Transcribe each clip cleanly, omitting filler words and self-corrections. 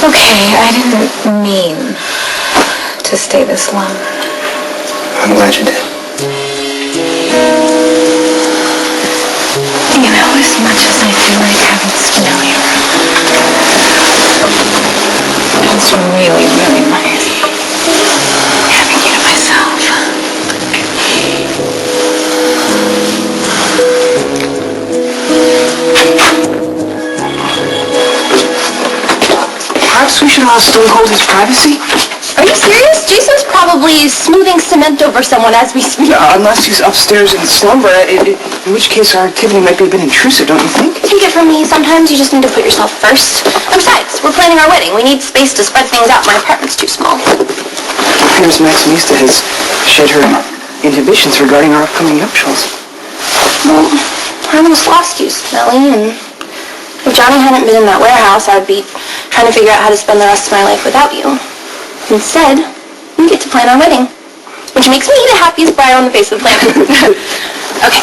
Okay, I didn't mean to stay this long. I'm glad you did. You know, as much as I feel like having Spinelli around, it's really, really nice having you to myself. Perhaps we should allow Stone Cold his privacy? Are you serious? Jason's probably smoothing cement over someone as we speak. Unless he's upstairs in slumber, in which case our activity might be a bit intrusive, don't you think? Take it from me, sometimes you just need to put yourself first. And besides, we're planning our wedding. We need space to spread things out. My apartment's too small. Miss Maximista has shed her inhibitions regarding our upcoming nuptials. Well, I almost lost you, Smelly, and if Johnny hadn't been in that warehouse, I'd be trying to figure out how to spend the rest of my life without you. Instead, we get to plan our wedding, which makes me the happiest bride on the face of the planet. Okay.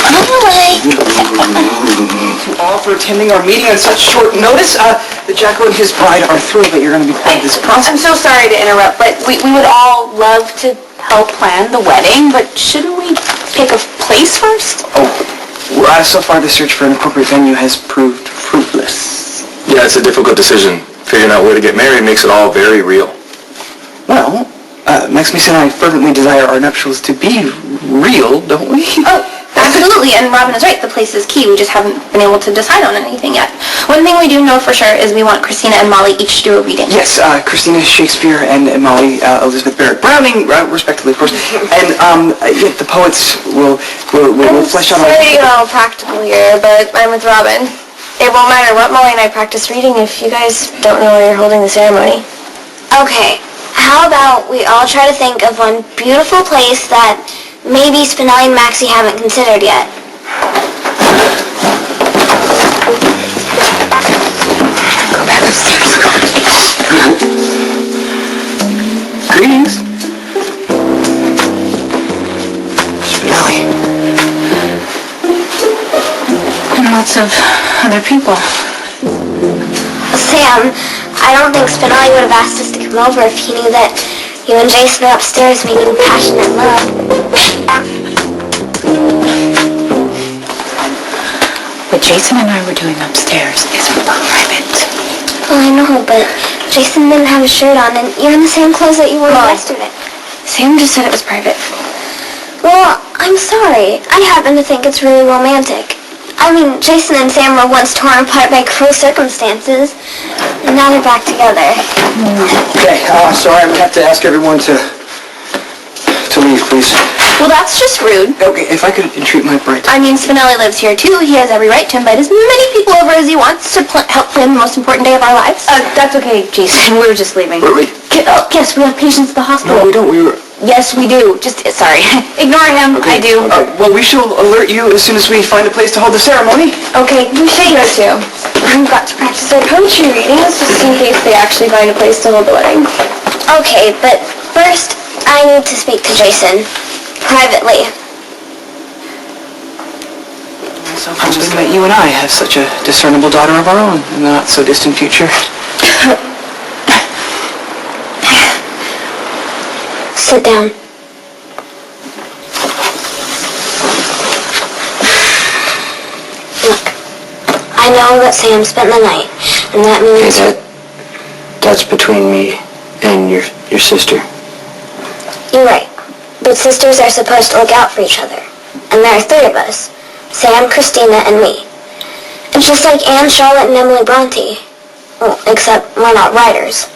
On the way. All for attending our meeting on such short notice. Jacko and his bride are thrilled that you're going to be part of this process. I'm so sorry to interrupt, but we would all love to help plan the wedding, but shouldn't we pick a place first? Oh, so far the search for an appropriate venue has proved fruitless. Yeah, it's a difficult decision. Figuring out where to get married makes it all very real. Well, Maximista and I fervently desire our nuptials to be real, don't we? Oh, absolutely, and Robin is right. The place is key. We just haven't been able to decide on anything yet. One thing we do know for sure is we want Christina and Molly each to do a reading. Yes, Christina Shakespeare and Molly Elizabeth Barrett Browning, respectively, of course. And yet the poets will flesh out... I'm sorry to get all practical here, but I'm with Robin. It won't matter what Molly and I practice reading if you guys don't know where you're holding the ceremony. Okay, how about we all try to think of one beautiful place that maybe Spinelli and Maxie haven't considered yet. Go back upstairs. Greetings. Spinelli. And lots of other people. Sam, I don't think Spinelli would have asked us to come over if he knew that you and Jason are upstairs making passionate love. What Jason and I were doing upstairs is private. Well, I know, but Jason didn't have a shirt on, and you're in the same clothes that you wore yesterday. Sam just said it was private. Well, I'm sorry. I happen to think it's really romantic. I mean, Jason and Sam were once torn apart by cruel circumstances, and now they're back together. Okay, sorry, I'm going to have to ask everyone to leave, please. Well, that's just rude. Okay, if I could entreat my bride. I mean, Spinelli lives here, too. He has every right to invite as many people over as he wants to help plan the most important day of our lives. That's okay, Jason. We were just leaving. Wait. Yes, we have patients at the hospital. No, we don't. We were... Yes, we do. Sorry. Ignore him. Okay. I do. Well, we shall alert you as soon as we find a place to hold the ceremony. Okay, we should go, too. We've got to practice our poetry readings just in case they actually find a place to hold the wedding. Okay, but first, I need to speak to Jason. Privately. So interesting that you and I have such a discernible daughter of our own in the not-so-distant future. Sit down. Look, I know that Sam spent the night, and that means... Okay, that's between me and your sister. You're right. But sisters are supposed to look out for each other. And there are three of us. Sam, Christina, and me. It's just like Anne, Charlotte, and Emily Bronte. Well, except we're not writers.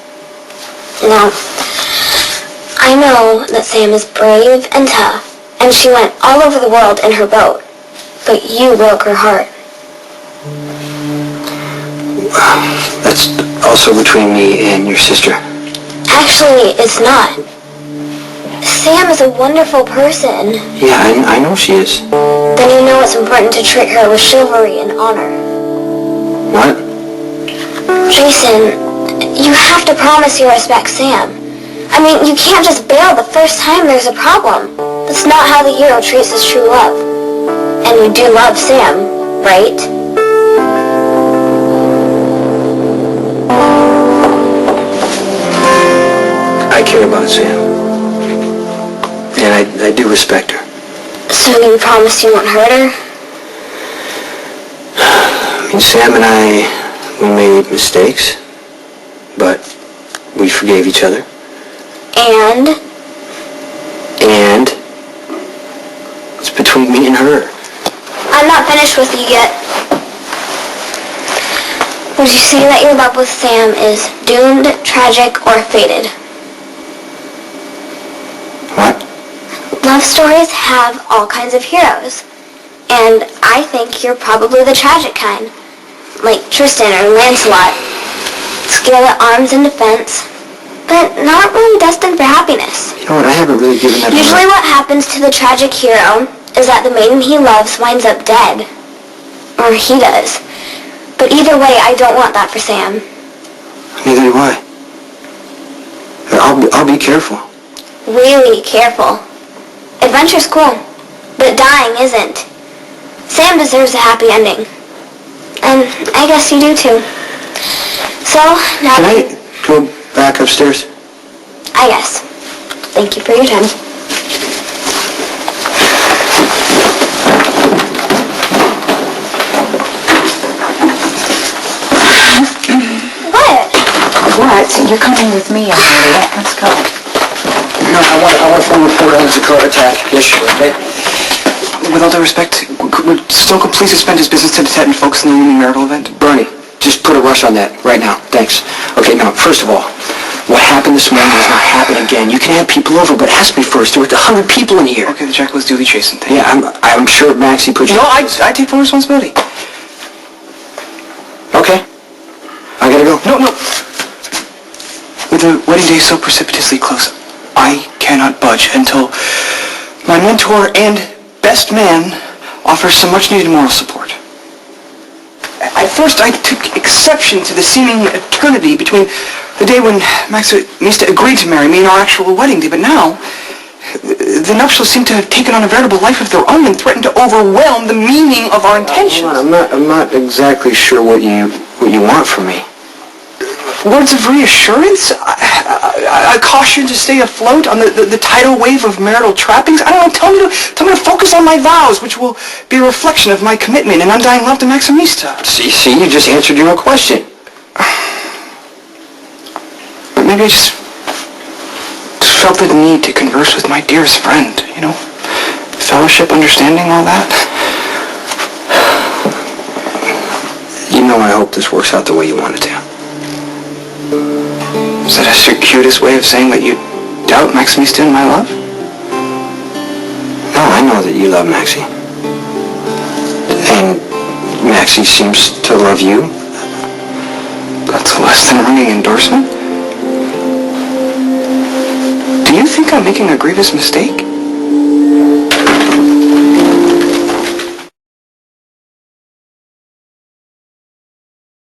Now, I know that Sam is brave and tough, and she went all over the world in her boat. But you broke her heart. That's also between me and your sister. Actually, it's not. Sam is a wonderful person. Yeah, I know she is. Then you know it's important to treat her with chivalry and honor. What? Jason, you have to promise you respect Sam. I mean, you can't just bail the first time there's a problem. That's not how the hero treats his true love. And you do love Sam, right? care about Sam. And I do respect her. So you promise you won't hurt her? I mean, Sam and I, we made mistakes, but we forgave each other. And? And it's between me and her. I'm not finished with you yet. Would you say that your love with Sam is doomed, tragic, or fated? What? Love stories have all kinds of heroes. And I think you're probably the tragic kind. Like Tristan or Lancelot. Skilled at arms and defense, but not really destined for happiness. You know what, I haven't really given that Usually what happens to the tragic hero is that the maiden he loves winds up dead. Or he does. But either way, I don't want that for Sam. Neither do I. I'll be careful. Really careful. Adventure's cool, but dying isn't. Sam deserves a happy ending. And I guess you do too. So, now... Can I go back upstairs? I guess. Thank you for your time. What? You're coming with me, Emily. Let's go. No, I want to report on the Dakota attack. Yes, sure. Okay? With all due respect, would Stoker please suspend his business tete-a-tete and focus on the union marital event? Bernie, just put a rush on that right now. Thanks. Okay, now, first of all, what happened this morning does not happen again. You can have people over, but ask me first. There were 100 people in here. Okay, the check was duly chastened. Yeah, I'm sure Maxie put you... No, I take full responsibility. Okay. I gotta go. No. With the wedding day so precipitously close, I cannot budge until my mentor and best man offers some much-needed moral support. At first, I took exception to the seeming eternity between the day when Maximista agreed to marry me and our actual wedding day, but now, the nuptials seem to have taken on a veritable life of their own and threaten to overwhelm the meaning of our intentions. I'm not exactly sure what you want from me. Words of reassurance? A caution to stay afloat on the tidal wave of marital trappings? I don't know, tell me to focus on my vows, which will be a reflection of my commitment and undying love to Maximista. See, you just answered your own question. But maybe I just felt the need to converse with my dearest friend, fellowship, understanding, all that. You know I hope this works out the way you want it to. Is that a circuitous way of saying that you doubt Maximista and my love? No, I know that you love Maxie. And Maxie seems to love you. That's less than a ringing endorsement. Do you think I'm making a grievous mistake?